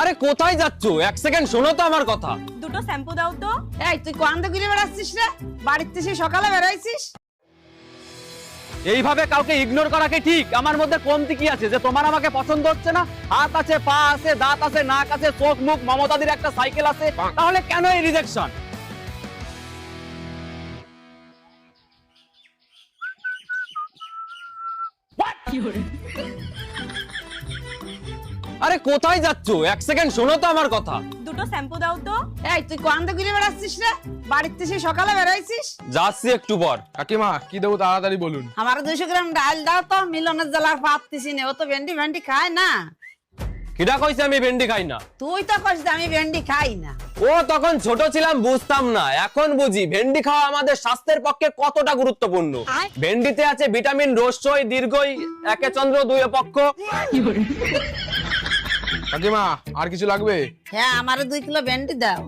আরে কোথায় যাচ্ছ? এক সেকেন্ড শোনো তো আমার কথা। দুটো শ্যাম্পু দাও তো। এই তুই কোয়ান্দ ঘুরে বেড়াচ্ছিস রে? বাড়িতে সে সকালে বেড়াইছিস? এইভাবে কাউকে ইগনোর করা কি ঠিক? আমার মধ্যে কমতি কি আছে যে তোমার আমাকে পছন্দ হচ্ছে না? হাত আছে, পা আছে, দাঁত আছে, নাক আছে, চোখ মুখ, মমতাদির একটা সাইকেল আছে, তাহলে কেন এই রিজেকশন? আরে কোথায় যাচ্ছ? এক সেকেন্ড শোনো তো আমার কথা। দুটো শ্যাম্পু দাও তো। এই তুই কোয়ান্দ ঘুরে বেড়াচ্ছিস রে? বাড়িতে সে সকালে বেড়াইছিস? যাচ্ছি একটু পর। কাকিমা কি দেবো তাড়াতাড়ি বলুন। আমার 200 গ্রাম ডাল দাও তো, মিলনের জ্বালা পাচ্ছিস না। ও তো ভেন্ডি ভেন্ডি খায় না। কিডা কইছে আমি ভেন্ডি খাই না? তুই তো কইছিস যে আমি ভেন্ডি খাই না। ও তখন ছোট ছিলাম, বুঝতাম না, এখন বুঝি ভেন্ডি খাওয়া আমাদের স্বাস্থ্যের পক্ষে কতটা গুরুত্বপূর্ণ। ভেন্ডিতে আছে ভিটামিন, রসই, দীর্ঘই, একে চন্দ্র, দুয়ে পক্ষ। কাকিমা আর কিছু লাগবে? হ্যাঁ, আমারে 2 কিলো ভেন্ডি দাও।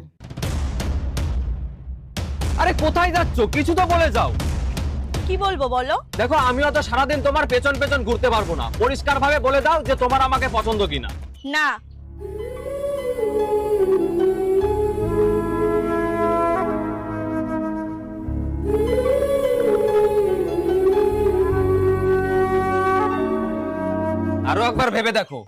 আরে কোথায় যাচ্ছ? কিছু তো বলে যাও। কি বলবো বলো? দেখো আমিও তো সারাদিন তোমার পেছন পেছন ঘুরতে পারবো না, পরিষ্কার ভাবে বলে দাও যে তোমার আমাকে পছন্দ কিনা। না। আরো একবার ভেবে দেখো।